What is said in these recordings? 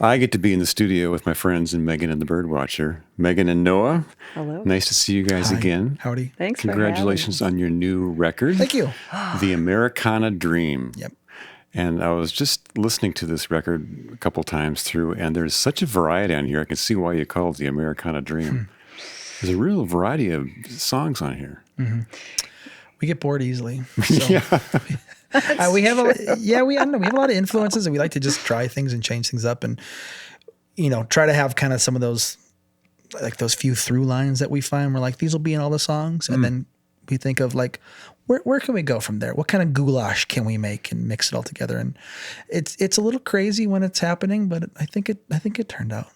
I get to be in the studio with my friends in Maygen and the Birdwatcher. Maygen and Noah. Hello. Nice to see you guys Hi. again. Howdy. Thanks Congratulations for having us. on your new record. Thank you. The Americana Dream. Yep. And I was just listening to this record a couple times through, and there's such a variety on here. I can see why you call it the Americana Dream. There's a real variety of songs on here. We get bored easily. So. Yeah. We have we have a lot of influences, and we like to just try things and change things up, and try to have kind of some of those, like those few through lines that we find. We're like, these will be in all the songs, and then we think of like, where can we go from there? What kind of goulash can we make and mix it all together? And it's a little crazy when it's happening, but I think it turned out.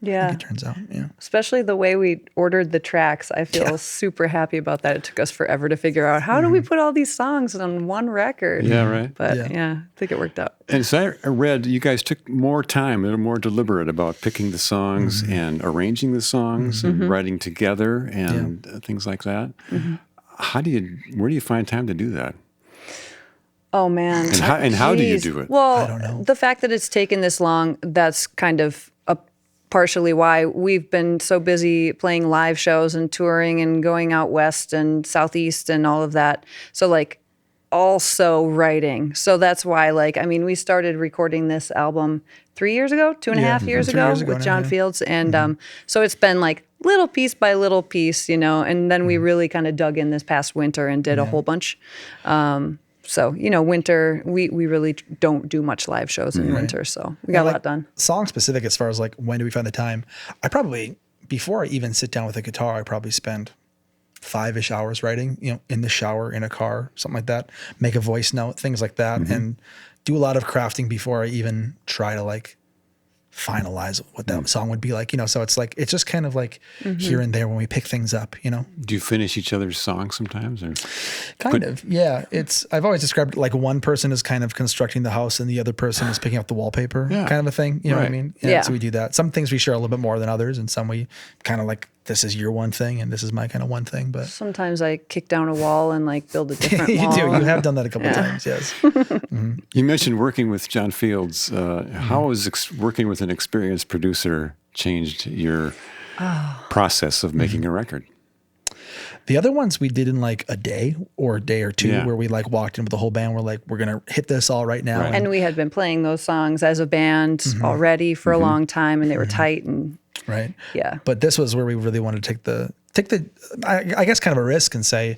Yeah. I think it turns out. Yeah. Especially the way we ordered the tracks. I feel super happy about that. It took us forever to figure out how do we put all these songs on one record. Yeah, right. But yeah, I think it worked out. And so I read you guys took more time, they were more deliberate about picking the songs and arranging the songs and writing together and things like that. Where do you find time to do that? Oh, man. And how do you Jeez. do it? Well, I don't know. the fact that it's taken this long, that's kind of partially why we've been so busy playing live shows and touring and going out west and southeast and all of that. So like also writing. So that's why we started recording this album 3 years ago, 2.5 years ago with John Fields. And so it's been like little piece by little piece, and then we really kind of dug in this past winter and did a whole bunch. So, winter, we really don't do much live shows in winter, so we got a lot done. Song specific as far as like when do we find the time? I probably, before I even sit down with a guitar, I probably spend 5-ish hours writing, in the shower, in a car, something like that. Make a voice note, things like that, and do a lot of crafting before I even try to like finalize what that song would be like, so it's like, it's just kind of like here and there when we pick things up, Do you finish each other's songs sometimes? Or Yeah. I've always described it like one person is kind of constructing the house and the other person is picking up the wallpaper kind of a thing. You know what I mean? Yeah. So we do that. Some things we share a little bit more than others, and some we kind of like, this is your one thing and this is my kind of one thing. But Sometimes I kick down a wall and like build a different you wall. do. You have done that a couple times. Yes. you mentioned working with John Fields. How has working with an experienced producer changed your process of making a record? The other ones we did in like a day or two where we like walked in with the whole band. We're like, we're going to hit this all right now. Right. And we had been playing those songs as a band already for a long time, and they were tight and right. yeah. But this was where we really wanted to take the I guess kind of a risk and say,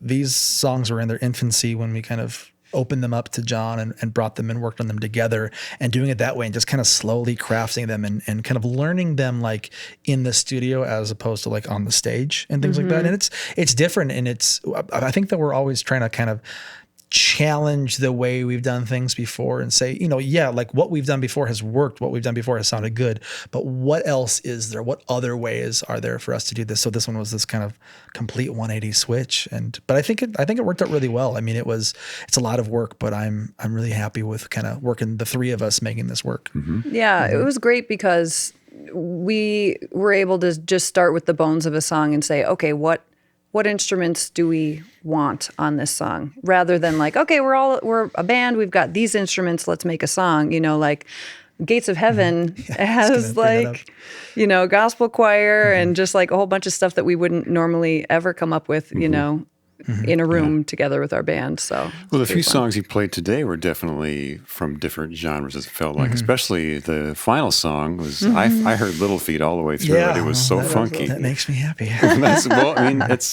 these songs were in their infancy when we kind of opened them up to John and brought them and worked on them together, and doing it that way and just kind of slowly crafting them and kind of learning them like in the studio as opposed to like on the stage and things like that. And it's different, and I think that we're always trying to kind of challenge the way we've done things before and say, like what we've done before has worked, what we've done before has sounded good, but what else is there? What other ways are there for us to do this? So this one was this kind of complete 180 switch, but I think it worked out really well. I mean, it's a lot of work, but I'm really happy with kind of working, the three of us making this work. Yeah, it was great because we were able to just start with the bones of a song and say, okay, what instruments do we want on this song? Rather than like, okay, we're a band, we've got these instruments, let's make a song. Like Gates of Heaven has like, gospel choir and just like a whole bunch of stuff that we wouldn't normally ever come up with, in a room together with our band. So the few songs you played today were definitely from different genres, as it felt like. Especially the final song was I heard Little Feat all the way through it. It was so funky. That makes me happy. It's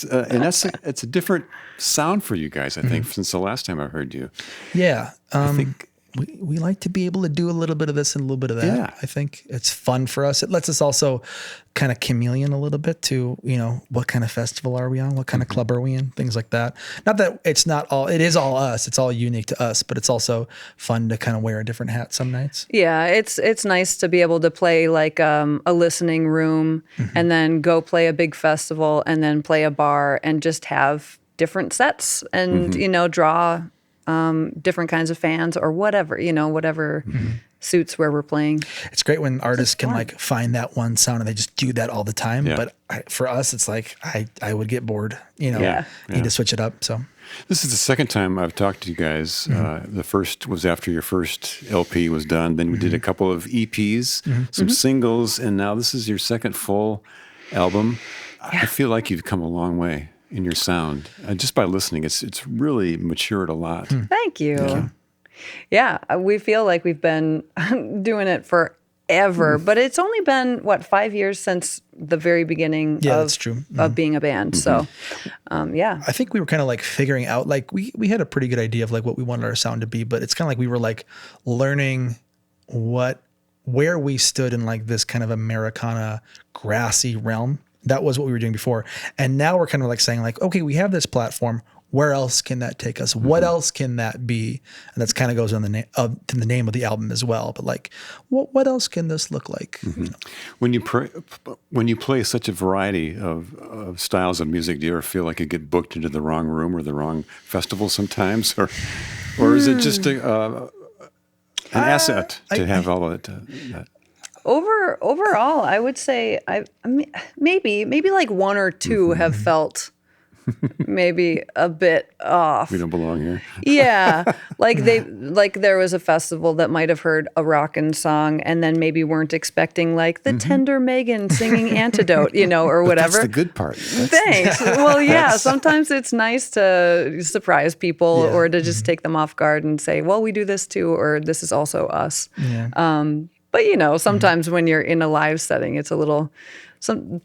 a different sound for you guys, I think, since the last time I heard you. Yeah. I think we like to be able to do a little bit of this and a little bit of that. Yeah. I think it's fun for us. It lets us also kind of chameleon a little bit to, what kind of festival are we on? What kind of club are we in? Things like that. Not that it is all us. It's all unique to us, but it's also fun to kind of wear a different hat some nights. Yeah, it's nice to be able to play like a listening room and then go play a big festival and then play a bar and just have different sets and, draw different kinds of fans or whatever, whatever suits where we're playing. It's great when artists can like find that one sound and they just do that all the time. Yeah. But for us, it's like I would get bored. You know, Yeah. need to switch it up. So This is the second time I've talked to you guys. The first was after your first LP was done. Then we did a couple of EPs, some singles, and now this is your second full album. I feel like you've come a long way in your sound. Just by listening, it's really matured a lot. Thank you. Yeah, we feel like we've been doing it forever, but it's only been 5 years since the very beginning that's true. of being a band. So, yeah. I think we were kind of like figuring out, like we had a pretty good idea of like what we wanted our sound to be, but it's kind of like we were like learning where we stood in like this kind of Americana grassy realm. That was what we were doing before. And now we're kind of like saying like, okay, we have this platform. Where else can that take us? What else can that be? And that's kind of goes on to the name of the album as well. But like, what else can this look like? You know? When you play such a variety of styles of music, do you ever feel like you get booked into the wrong room or the wrong festival sometimes, or is it just an asset to have all of that? Overall, I would say maybe like one or two have felt maybe a bit off. We don't belong here. Yeah, like there was a festival that might have heard a rockin' song and then maybe weren't expecting like the tender Maygen singing Antidote, or whatever. That's the good part. Thanks. Well, yeah, sometimes it's nice to surprise people or to just take them off guard and say, well, we do this too, or this is also us. Yeah. But sometimes when you're in a live setting, it's a little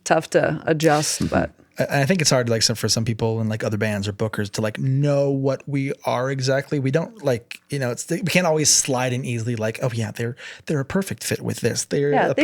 tough to adjust, but. I think it's hard, like, for some people and like other bands or bookers to like know what we are exactly. We don't like, we can't always slide in easily. Like, oh yeah, they're a perfect fit with this. They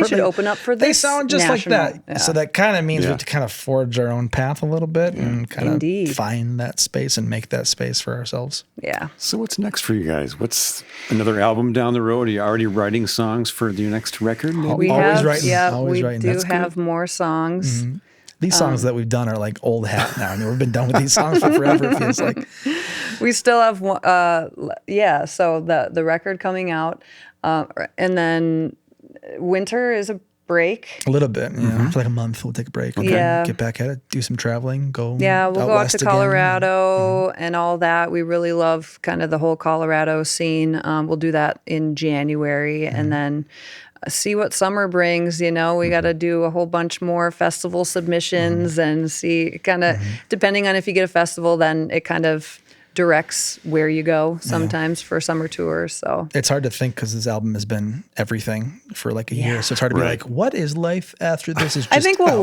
should open up for this. They sound just national, like that. Yeah. So that kind of means we have to kind of forge our own path a little bit and kind of find that space and make that space for ourselves. Yeah. So what's next for you guys? What's another album down the road? Are you already writing songs for your next record? We always writing. do have more songs. Mm-hmm. These songs that we've done are like old hat now. I mean, we've been done with these songs for forever, it feels like. We still have one, so the record coming out, and then winter is a break. A little bit, for like a month we'll take a break. Okay. Yeah. Get back at it, do some traveling, go Yeah, we'll go out to Colorado again. and all that. We really love kind of the whole Colorado scene. We'll do that in January and then see what summer brings. We got to do a whole bunch more festival submissions and see kind of, depending on if you get a festival, then it kind of directs where you go sometimes for summer tours. So it's hard to think because this album has been everything for like a year. So it's hard to be like, what is life after this? Is just I think we'll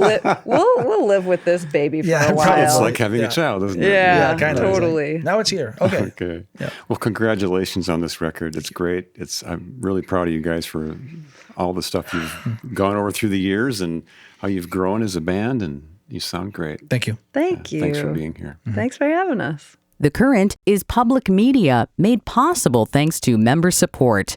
live with this baby for a while. It's like having a child, isn't it? Yeah, kind of. totally. Now it's here. Okay. Okay. Yeah. Well, congratulations on this record. It's great. I'm really proud of you guys for all the stuff you've gone over through the years and how you've grown as a band, and you sound great. Thank you. Thank you. Thanks for being here. Thanks for having us. The Current is public media made possible thanks to member support.